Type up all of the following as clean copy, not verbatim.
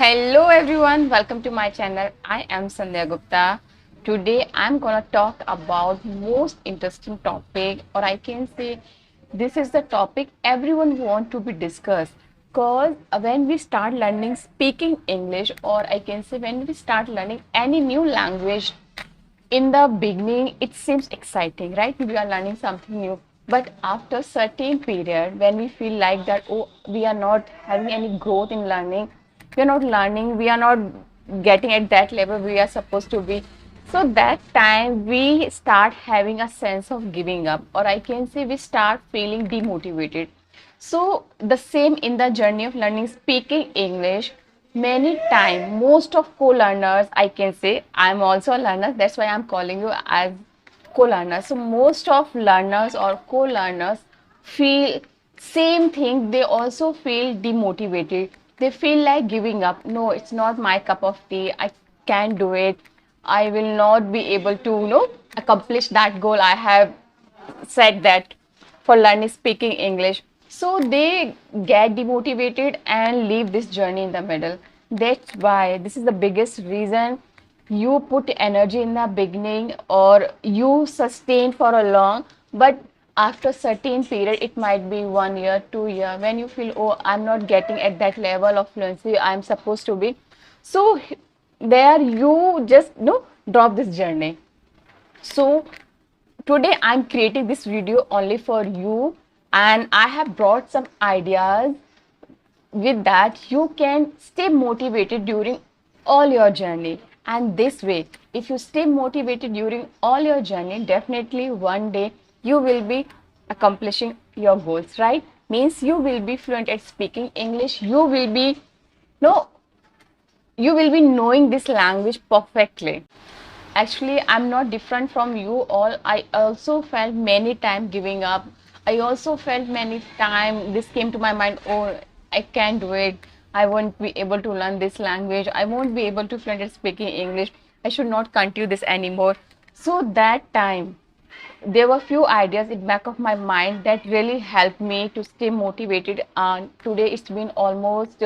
Hello everyone, welcome to my channel. I am Sandhya Gupta. Today I'm gonna talk about most interesting topic, or I can say this is the topic everyone want to be discussed. Cause when we start learning speaking English, or I can say when we start learning any new language, in the beginning it seems exciting, right? We are learning something new, but after certain period when we feel like that, oh, we are not having any growth in learning, we are not learning, we are not getting at that level we are supposed to be. So that time we start having a sense of giving up, or I can say we start feeling demotivated. So the same in the journey of learning speaking English. Many time, most of co-learners, I can say, I'm also a learner. That's why I'm calling you as co-learner. So most of learners or co-learners feel same thing. They also feel demotivated. They feel like giving up. No, it's not my cup of tea. I can't do it. I will not be able to, accomplish that goal I have said that for learning speaking English. So they get demotivated and leave this journey in the middle. That's why this is the biggest reason you put energy in the beginning or you sustain for a long, but after certain period, it might be 1 year, 2 year, when you feel, oh, I'm not getting at that level of fluency I'm supposed to be. So there you just drop this journey. So today I'm creating this video only for you, and I have brought some ideas with that you can stay motivated during all your journey. And this way, if you stay motivated during all your journey, definitely one day you will be accomplishing your goals, right? Means you will be fluent at speaking English, no you will be knowing this language perfectly. Actually, I'm not different from you all. I also felt many times giving up. I also felt many times this came to my mind, oh, I can't do it. I won't be able to learn this language. I won't be able to fluent at speaking English. I should not continue this anymore. So that time, there were few ideas in back of my mind that really helped me to stay motivated. And today it's been almost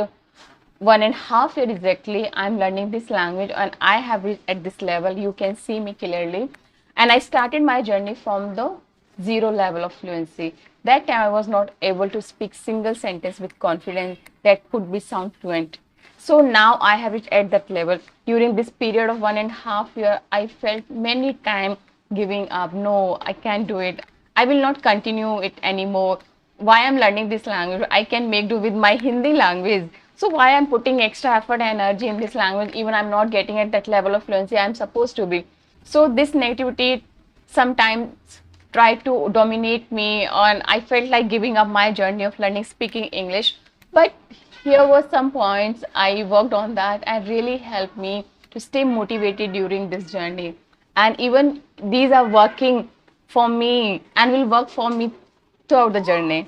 1.5 years exactly I'm learning this language, and I have reached at this level. You can see me clearly, and I started my journey from the zero level of fluency. That time I was not able to speak single sentence with confidence that could be sound fluent. So now I have reached at that level. During this period of 1.5 years, I felt many times giving up. No, I can't do it. I will not continue it anymore. Why I'm learning this language? I can make do with my Hindi language. So why I'm putting extra effort and energy in this language, even I'm not getting at that level of fluency I'm supposed to be. So this negativity sometimes tried to dominate me, and I felt like giving up my journey of learning speaking English. But here were some points I worked on that and really helped me to stay motivated during this journey. And even these are working for me and will work for me throughout the journey.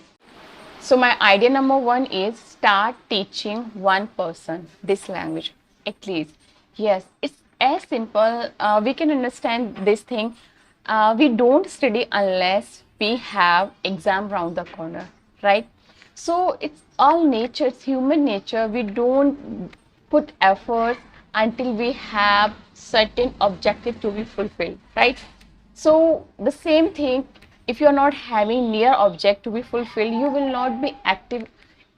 So my idea number one is start teaching one person this language at least. Yes, it's as simple. We can understand this thing. We don't study unless we have exam round the corner, right? So it's all nature, it's human nature. We don't put efforts until we have certain objective to be fulfilled, right? So the same thing, if you're not having near object to be fulfilled, you will not be active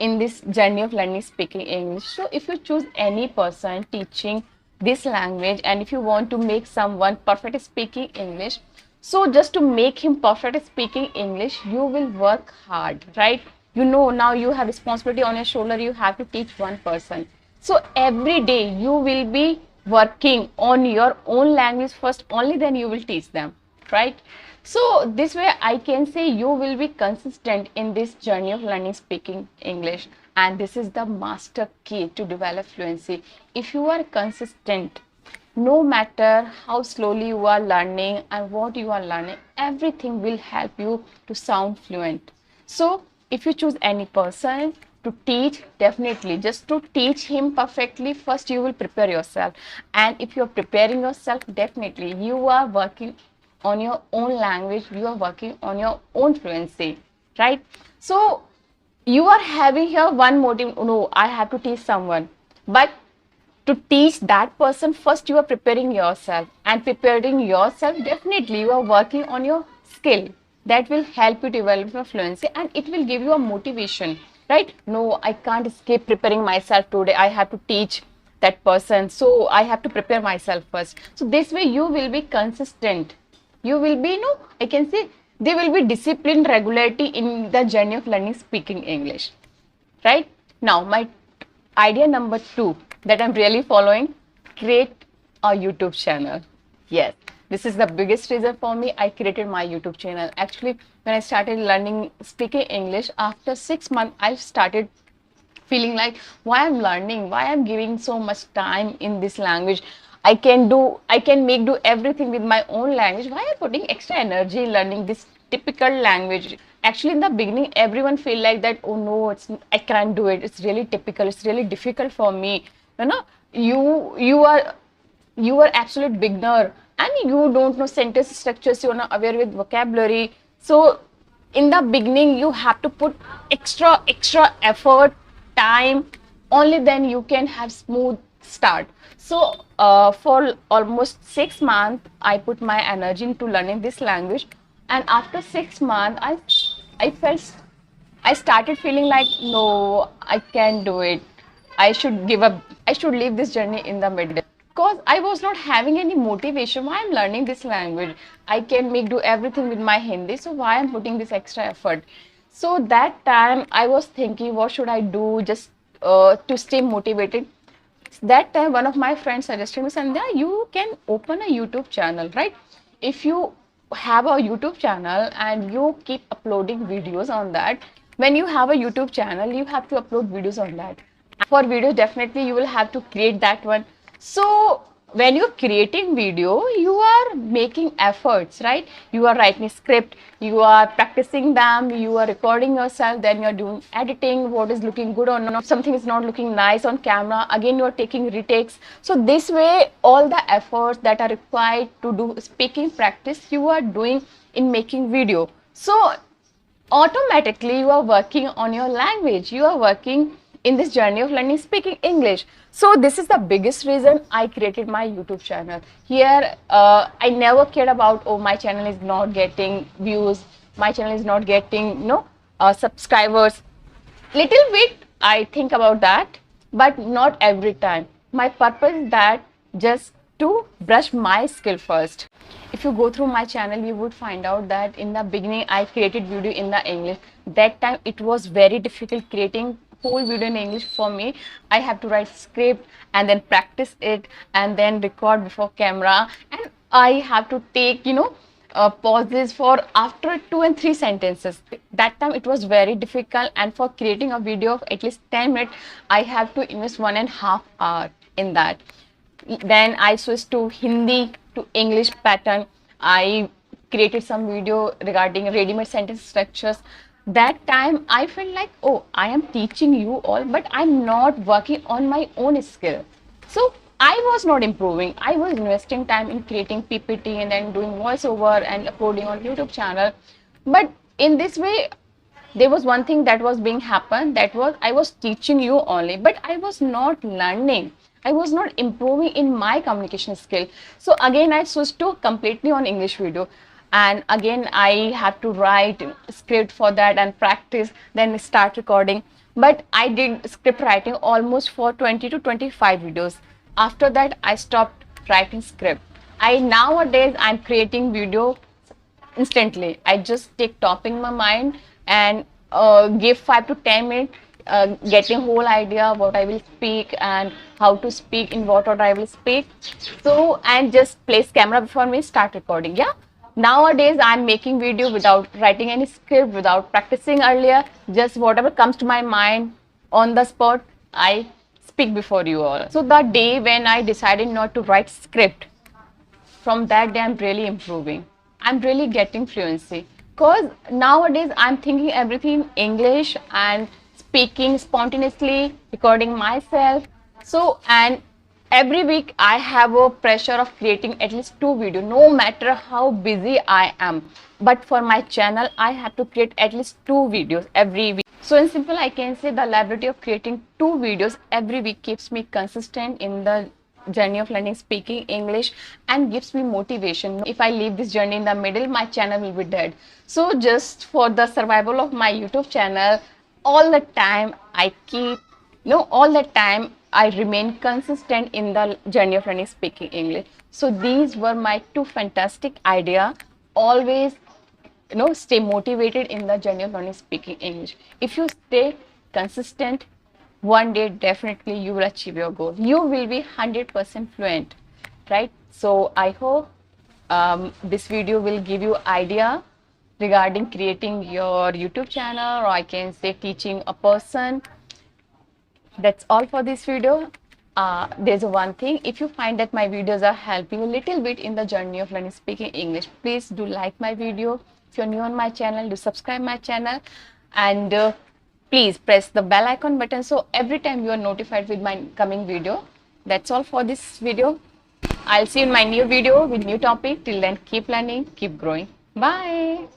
in this journey of learning speaking English. So if you choose any person teaching this language, and if you want to make someone perfect at speaking English, so just to make him perfect at speaking English, you will work hard, right? You know, now you have responsibility on your shoulder, you have to teach one person. So every day you will be working on your own language first, only then you will teach them, right? So this way I can say you will be consistent in this journey of learning speaking English, and this is the master key to develop fluency. If you are consistent, no matter how slowly you are learning and what you are learning, everything will help you to sound fluent. So if you choose any person to teach, definitely just to teach him perfectly, first you will prepare yourself. And if you're preparing yourself, definitely you are working on your own language, you are working on your own fluency, right? So you are having here one motive, no, I have to teach someone, but to teach that person, first you are preparing yourself, and preparing yourself, definitely you are working on your skill that will help you develop your fluency, and it will give you a motivation, right? No, I can't skip preparing myself today, I have to teach that person, so I have to prepare myself first. So this way you will be consistent, you will be, I can say there will be discipline, regularity in the journey of learning speaking English, right? Now my idea number 2 that I'm really following, create a YouTube channel. Yes, this is the biggest reason for me. I created my YouTube channel. Actually, when I started learning speaking English, after 6 months, I started feeling like, why I'm learning, why I'm giving so much time in this language. I can make do everything with my own language. Why I'm putting extra energy in learning this typical language? Actually, in the beginning, everyone feel like that, oh no, I can't do it. It's really typical. It's really difficult for me. You know, you are absolute beginner and you don't know sentence structures, you're not aware with vocabulary. So in the beginning you have to put extra effort, time, only then you can have smooth start. So for almost 6 months I put my energy into learning this language, and after 6 months I felt, I started feeling like, no, I can't do it. I should give up. I should leave this journey in the middle because I was not having any motivation. Why I'm learning this language? I can make do everything with my Hindi. So why I'm putting this extra effort? So that time I was thinking, what should I do just to stay motivated? That time one of my friends suggested me, Sandhya, you can open a YouTube channel, right? If you have a YouTube channel and you keep uploading videos on that, when you have a YouTube channel you have to upload videos on that. For videos, definitely you will have to create that one. So when you're creating video, you are making efforts, right? You are writing script, you are practicing them, you are recording yourself, then you're doing editing, what is looking good or not, something is not looking nice on camera, again you're taking retakes. So this way all the efforts that are required to do speaking practice you are doing in making video. So automatically you are working on your language, you are working in this journey of learning speaking English. So this is the biggest reason I created my YouTube channel. Here I never cared about, oh, my channel is not getting views, my channel is not getting subscribers. Little bit I think about that, but not every time. My purpose is that just to brush my skill first. If you go through my channel, you would find out that in the beginning I created video in the English. That time it was very difficult creating whole video in English for me. I have to write script and then practice it and then record before camera, and I have to take pauses for after 2 and 3 sentences. That time it was very difficult, and for creating a video of at least 10 minutes I have to invest 1.5 hours in that. Then I switched to Hindi to English pattern. I created some video regarding ready-made sentence structures. That time I felt like, oh, I am teaching you all, but I'm not working on my own skill. So I was not improving. I was investing time in creating PPT and then doing voiceover and uploading on YouTube channel. But in this way, there was one thing that was being happen, that was I was teaching you only, but I was not learning. I was not improving in my communication skill. So again I switched to completely on English video, and again I have to write script for that and practice, then start recording. But I did script writing almost for 20 to 25 videos. After that I stopped writing script. Nowadays I'm creating video instantly. I just take topic in my mind and give 5 to 10 minutes, getting whole idea what I will speak and how to speak, in what order I will speak. So, and just place camera before me, start recording. Yeah. Nowadays I'm making video without writing any script, without practicing earlier, just whatever comes to my mind on the spot, I speak before you all. So the day when I decided not to write script, from that day I'm really improving. I'm really getting fluency, because nowadays I'm thinking everything in English and speaking spontaneously, recording myself. So, and every week I have a pressure of creating at least 2 videos, no matter how busy I am. But for my channel I have to create at least 2 videos every week. So in simple, I can say the liability of creating 2 videos every week keeps me consistent in the journey of learning speaking English and gives me motivation. If I leave this journey in the middle, my channel will be dead. So just for the survival of my YouTube channel, all the time I keep, all the time I remain consistent in the journey of learning speaking English. So these were my 2 fantastic idea. Always stay motivated in the journey of learning speaking English. If you stay consistent, one day definitely you will achieve your goal. You will be 100% fluent, right? So I hope this video will give you idea regarding creating your YouTube channel, or I can say teaching a person. That's all for this video. There's one thing, if you find that my videos are helping a little bit in the journey of learning speaking English, please do like my video. If you're new on my channel, do subscribe my channel, and please press the bell icon button so every time you are notified with my coming video. That's all for this video. I'll see you in my new video with new topic. Till then, keep learning, keep growing. Bye.